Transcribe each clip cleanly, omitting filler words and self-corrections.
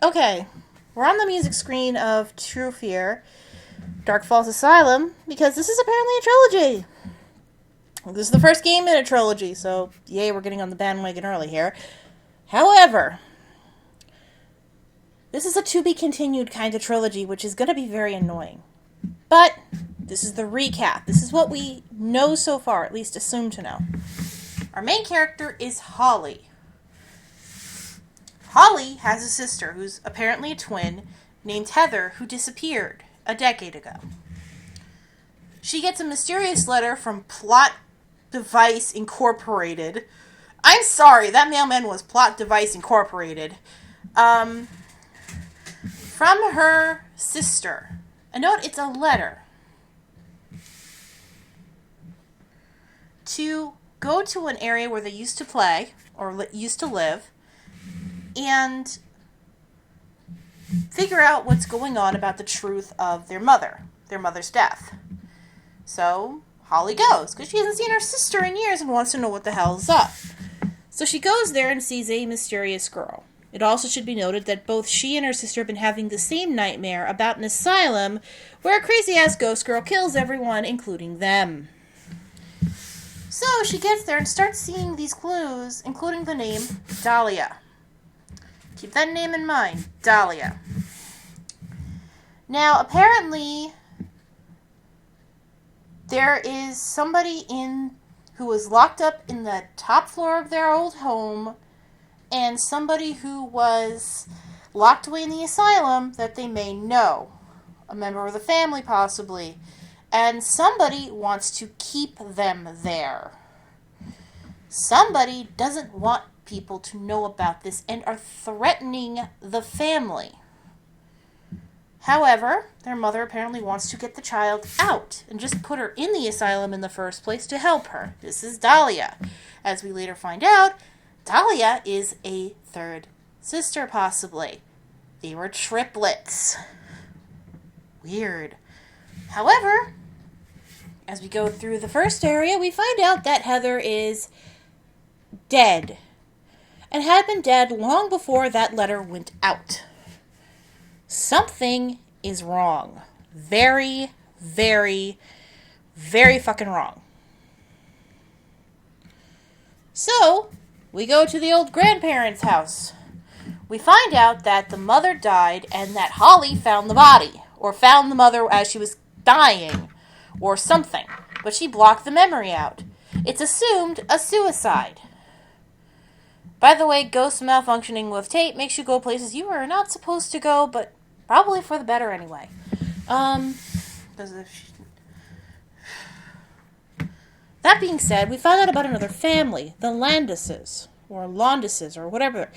Okay, we're on the music screen of True Fear, Dark Falls Asylum, because this is apparently a trilogy. This is the first game in a trilogy, so yay, we're getting on the bandwagon early here. However, this is a to-be-continued kind of trilogy, which is going to be very annoying. But this is the recap. This is what we know so far, at least assume to know. Our main character is Holly. Holly has a sister who's apparently a twin named Heather who disappeared a decade ago. She gets a mysterious letter from Plot Device Incorporated. I'm sorry, that mailman was Plot Device Incorporated. From her sister. A note, it's a letter. To go to an area where they used to play, or used to live, and figure out what's going on about the truth of their mother's death. So, Holly goes, because she hasn't seen her sister in years and wants to know what the hell's up. So she goes there and sees a mysterious girl. It also should be noted that both she and her sister have been having the same nightmare about an asylum where a crazy-ass ghost girl kills everyone, including them. So she gets there and starts seeing these clues, including the name Dahlia. Keep that name in mind, Dahlia. Now, apparently, there is somebody who was locked up in the top floor of their old home, and somebody who was locked away in the asylum that they may know. A member of the family, possibly. And somebody wants to keep them there. Somebody doesn't want people to know about this and are threatening the family. However, their mother apparently wants to get the child out and just put her in the asylum in the first place to help her. This is Dahlia. As we later find out, Dahlia is a third sister, possibly. They were triplets. Weird. However, as we go through the first area, we find out that Heather is dead. And had been dead long before that letter went out. Something is wrong. Very, very, very fucking wrong. So, we go to the old grandparents' house. We find out that the mother died and that Holly found the body. Or found the mother as she was dying. Or something. But she blocked the memory out. It's assumed a suicide. By the way, ghost malfunctioning with tape makes you go places you are not supposed to go, but probably for the better anyway. That being said, we found out about another family, the Landises, or Londises, or whatever.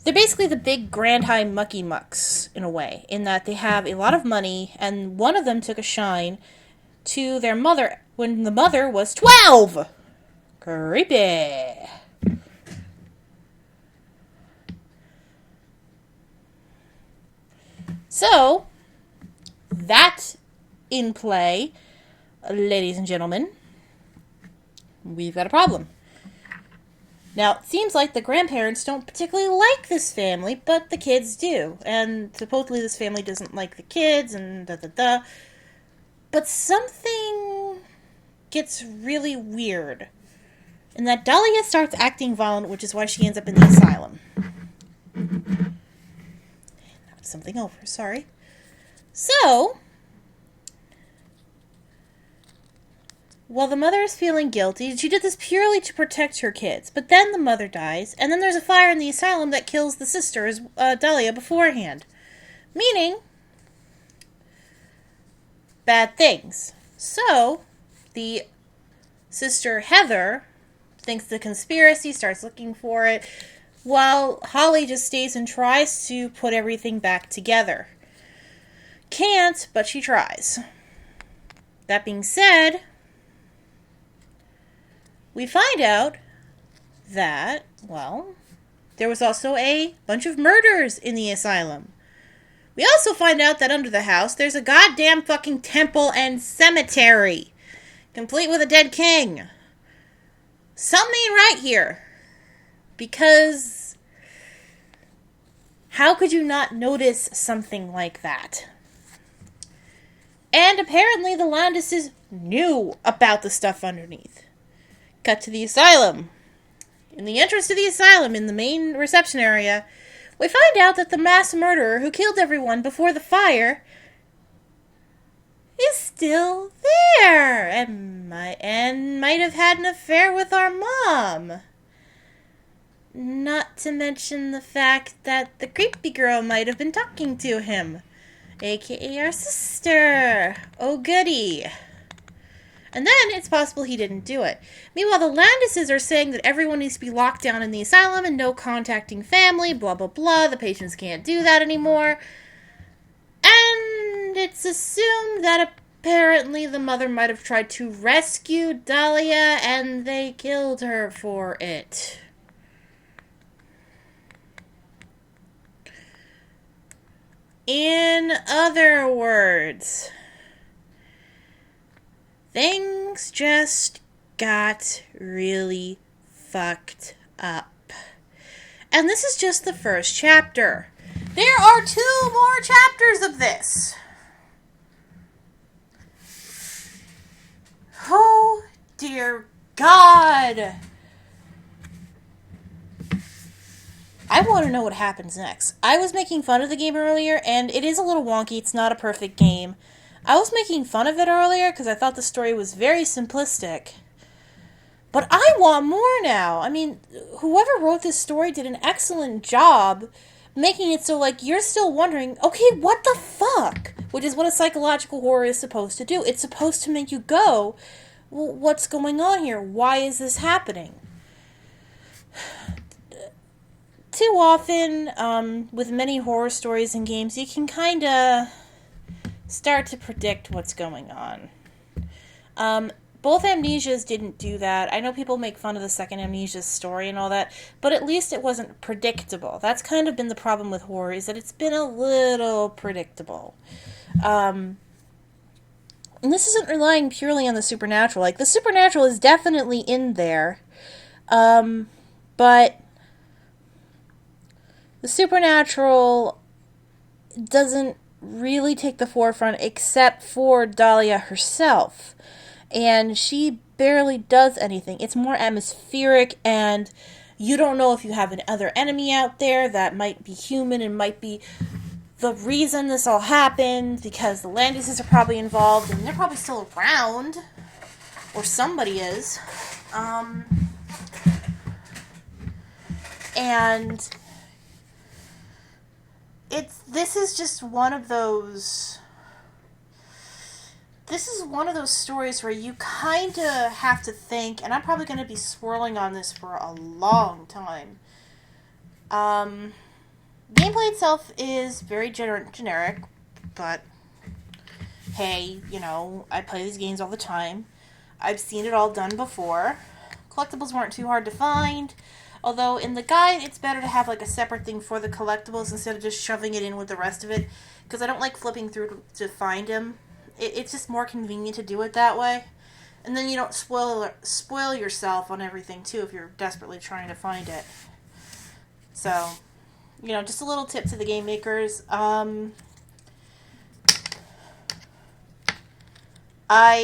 They're basically the big Grand High Mucky Mucks, in a way, in that they have a lot of money, and one of them took a shine to their mother when the mother was 12! Creepy! So, that in play, ladies and gentlemen, we've got a problem. Now, it seems like the grandparents don't particularly like this family, but the kids do. And supposedly this family doesn't like the kids, and da-da-da. But something gets really weird. And that Dahlia starts acting violent, which is why she ends up in the asylum. Something over, sorry. So, while the mother is feeling guilty, she did this purely to protect her kids. But then the mother dies, and then there's a fire in the asylum that kills the sisters, Dahlia, beforehand. Meaning, bad things. So, the sister Heather thinks the conspiracy, starts looking for it, while Holly just stays and tries to put everything back together. Can't, but she tries. That being said, we find out that, well, there was also a bunch of murders in the asylum. We also find out that under the house, there's a goddamn fucking temple and cemetery, complete with a dead king. Something ain't right here. Because How could you not notice something like that? And apparently the Landises knew about the stuff underneath. Cut to the asylum. In the entrance to the asylum, in the main reception area, we find out that the mass murderer who killed everyone before the fire is still there and might have had an affair with our mom. Not to mention the fact that the creepy girl might have been talking to him, aka our sister. Oh goody. And then it's possible he didn't do it. Meanwhile, the Landises are saying that everyone needs to be locked down in the asylum and no contacting family, blah, blah, blah. The patients can't do that anymore. And it's assumed that apparently the mother might have tried to rescue Dahlia and they killed her for it. In other words, things just got really fucked up. And this is just the first chapter. There are 2 more chapters of this. Oh, dear God. I want to know what happens next. I was making fun of the game earlier, and it is a little wonky. It's not a perfect game. I was making fun of it earlier because I thought the story was very simplistic. But I want more now. I mean, whoever wrote this story did an excellent job making it so, like, you're still wondering, okay, what the fuck? Which is what a psychological horror is supposed to do. It's supposed to make you go, well, what's going on here? Why is this happening? Too often, with many horror stories and games, you can kind of start to predict what's going on. Both Amnesias didn't do that. I know people make fun of the second Amnesia's story and all that, but at least it wasn't predictable. That's kind of been the problem with horror, is that it's been a little predictable. And this isn't relying purely on the supernatural. Like, the supernatural is definitely in there, but the supernatural doesn't really take the forefront except for Dahlia herself. And she barely does anything. It's more atmospheric, and you don't know if you have another enemy out there that might be human and might be the reason this all happened, because the Landises are probably involved, and they're probably still around. Or somebody is. And this is just one of those... This is one of those stories where you kind of have to think, and I'm probably going to be swirling on this for a long time. Gameplay itself is very generic, but hey, you know, I play these games all the time. I've seen it all done before. Collectibles weren't too hard to find, although in the guide it's better to have like a separate thing for the collectibles instead of just shoving it in with the rest of it, because I don't like flipping through to find them. It's just more convenient to do it that way. And then you don't spoil yourself on everything, too, if you're desperately trying to find it. So, you know, just a little tip to the game makers. I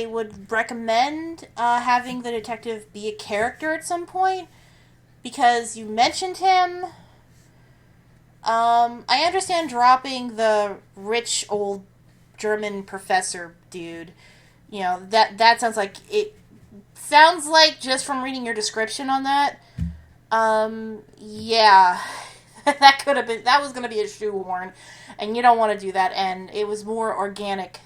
would recommend having the detective be a character at some point, because you mentioned him. I understand dropping the rich old German professor dude. You know, that sounds like just from reading your description on that. Yeah. that was gonna be a shoehorn, and you don't want to do that, and it was more organic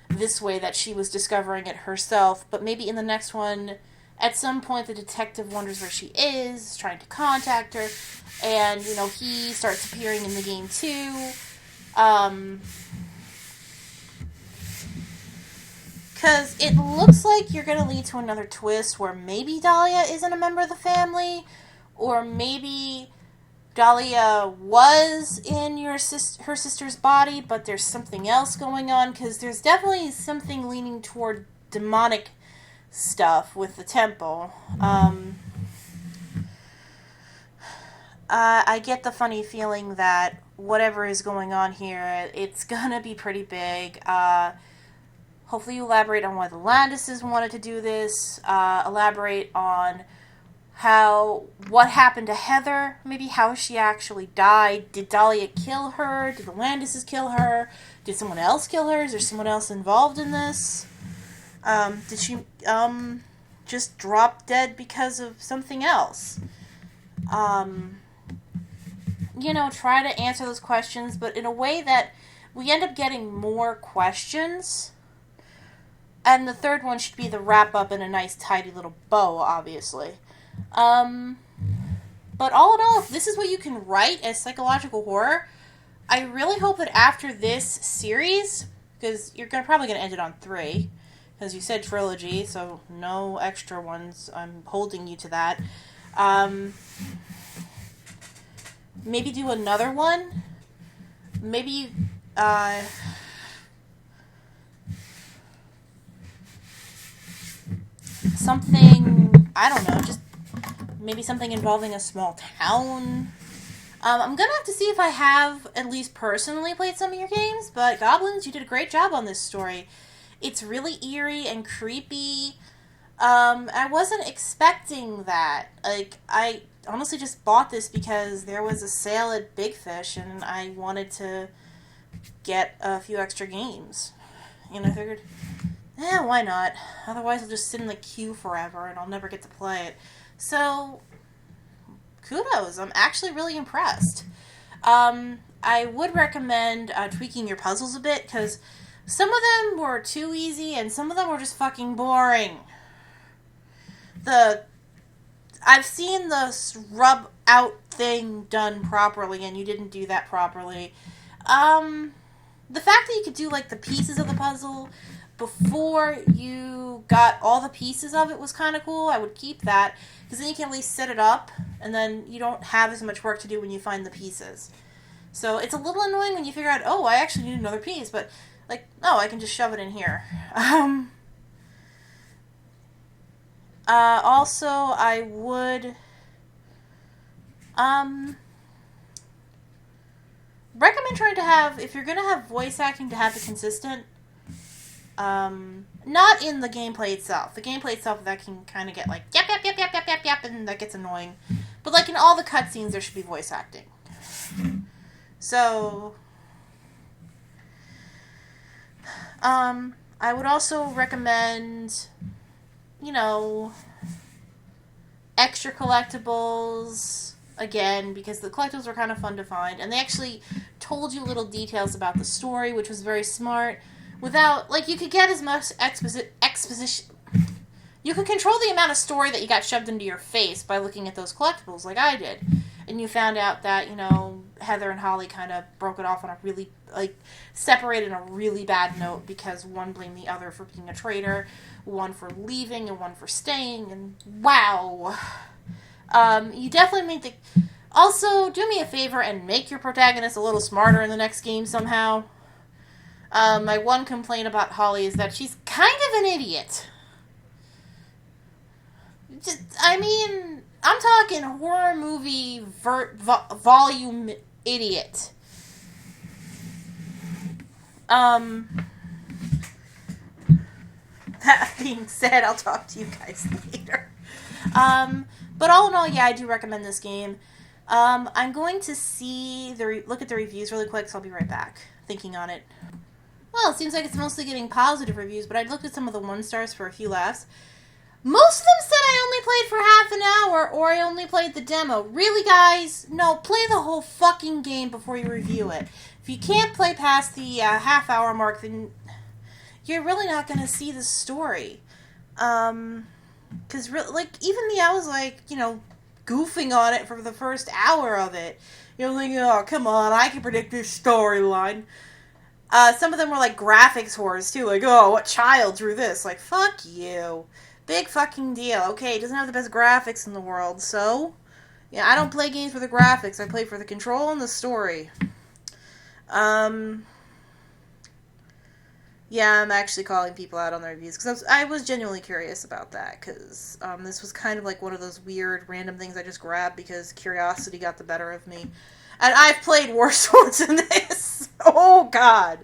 this way that she was discovering it herself, but maybe in the next one, at some point the detective wonders where she is, trying to contact her, and, you know, he starts appearing in the game too. Because it looks like you're going to lead to another twist where maybe Dahlia isn't a member of the family, or maybe Dahlia was in her sister's body, but there's something else going on, because there's definitely something leaning toward demonic stuff with the temple. I get the funny feeling that whatever is going on here, it's gonna be pretty big. Hopefully you elaborate on why the Landises wanted to do this. Elaborate on what happened to Heather, maybe how she actually died. Did Dahlia kill her? Did the Landises kill her? Did someone else kill her? Is there someone else involved in this? Did she just drop dead because of something else? Try to answer those questions, but in a way that we end up getting more questions. And the third one should be the wrap up in a nice tidy little bow, obviously. But all in all, if this is what you can write as psychological horror, I really hope that after this series, because you're probably going to end it on 3, because you said trilogy, so no extra ones, I'm holding you to that. Maybe do another one. Maybe, something, I don't know, just maybe something involving a small town. I'm gonna have to see if I have at least personally played some of your games, but Goblins, you did a great job on this story. It's really eerie and creepy. I wasn't expecting that. I honestly just bought this because there was a sale at Big Fish, and I wanted to get a few extra games. And I figured, why not? Otherwise I'll just sit in the queue forever, and I'll never get to play it. So, kudos. I'm actually really impressed. I would recommend tweaking your puzzles a bit, because some of them were too easy, and some of them were just fucking boring. I've seen the rub out thing done properly, and you didn't do that properly. The fact that you could do, the pieces of the puzzle before you got all the pieces of it was kind of cool. I would keep that, because then you can at least set it up, and then you don't have as much work to do when you find the pieces. So it's a little annoying when you figure out, I actually need another piece, but, I can just shove it in here. Also, I would recommend trying to have, if you're going to have voice acting, to have it consistent. Not in the gameplay itself. The gameplay itself, that can kind of get yap, yap, yap, yap, yap, yap, yap, and that gets annoying. But in all the cutscenes, there should be voice acting. So, I would also recommend, extra collectibles, again, because the collectibles were kind of fun to find, and they actually told you little details about the story, which was very smart, without, you could get as much exposition, you could control the amount of story that you got shoved into your face by looking at those collectibles, like I did, and you found out that, Heather and Holly kind of broke it off on a really, separated on a really bad note, because one blamed the other for being a traitor, one for leaving, and one for staying, and wow. You definitely made the... Also, do me a favor and make your protagonist a little smarter in the next game somehow. My one complaint about Holly is that she's kind of an idiot. I'm talking horror movie volume idiot. That being said, I'll talk to you guys later. But all in all, yeah, I do recommend this game. I'm going to look at the reviews really quick, so I'll be right back, thinking on it. Well, it seems like it's mostly getting positive reviews, but I looked at some of the 1-stars for a few laughs. Most of them said I only played for half an hour, or I only played the demo. Really, guys? No, play the whole fucking game before you review it. If you can't play past the half-hour mark, then you're really not going to see the story. Because, even me, I was, goofing on it for the first hour of it. You're thinking, oh, come on, I can predict this storyline. Some of them were, graphics whores, too. What child drew this? Fuck you. Big fucking deal. Okay, it doesn't have the best graphics in the world, so... Yeah, I don't play games for the graphics. I play for the control and the story. Yeah, I'm actually calling people out on their reviews because I was genuinely curious about that because this was kind of like one of those weird random things I just grabbed because curiosity got the better of me. And I've played worse ones than this. Oh, God.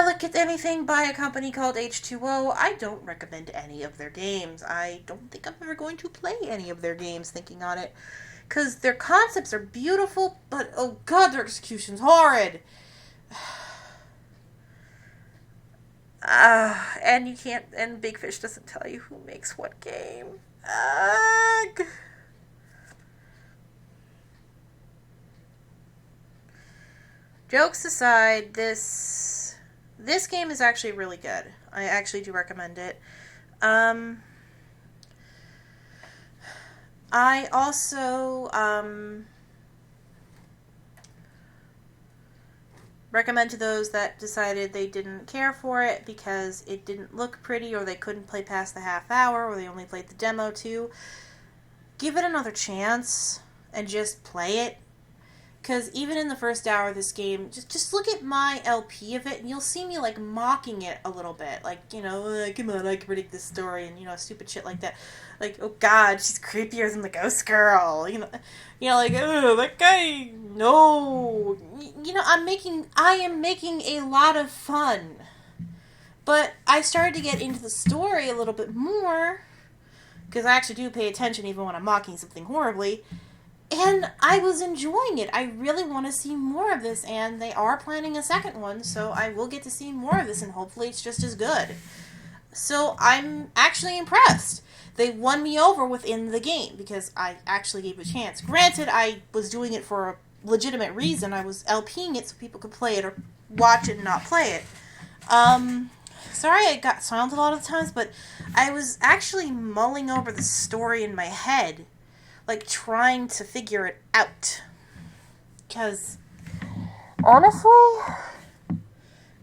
Look at anything by a company called H2O. I don't recommend any of their games. I don't think I'm ever going to play any of their games thinking on it. Because their concepts are beautiful, but oh, God, their execution's horrid. And you can't, and Big Fish doesn't tell you who makes what game. Ugh. Jokes aside, this game is actually really good. I actually do recommend it. I also recommend to those that decided they didn't care for it because it didn't look pretty or they couldn't play past the half hour or they only played the demo too. Give it another chance and just play it. Because even in the first hour of this game, just look at my LP of it, and you'll see me, like, mocking it a little bit. Like, you know, come on, I can predict this story, and, you know, stupid shit like that. Like, oh, God, she's creepier than the ghost girl. You know, like, oh, that guy, no. You know, I am making a lot of fun. But I started to get into the story a little bit more, because I actually do pay attention even when I'm mocking something horribly. And I was enjoying it. I really want to see more of this, and they are planning a second one, so I will get to see more of this, and hopefully it's just as good. So I'm actually impressed. They won me over within the game, because I actually gave it a chance. Granted, I was doing it for a legitimate reason. I was LPing it so people could play it or watch it and not play it. Sorry I got silent a lot of the times, but I was actually mulling over the story in my head, like, trying to figure it out. Because, honestly,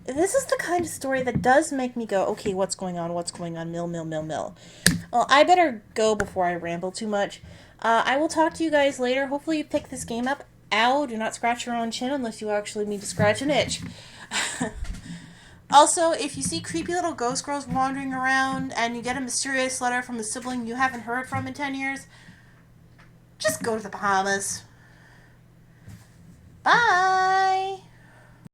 this is the kind of story that does make me go, okay, what's going on, mill. Well, I better go before I ramble too much. I will talk to you guys later. Hopefully you pick this game up. Ow, do not scratch your own chin unless you actually need to scratch an itch. Also, if you see creepy little ghost girls wandering around and you get a mysterious letter from a sibling you haven't heard from in 10 years, just go to the Bahamas. Bye!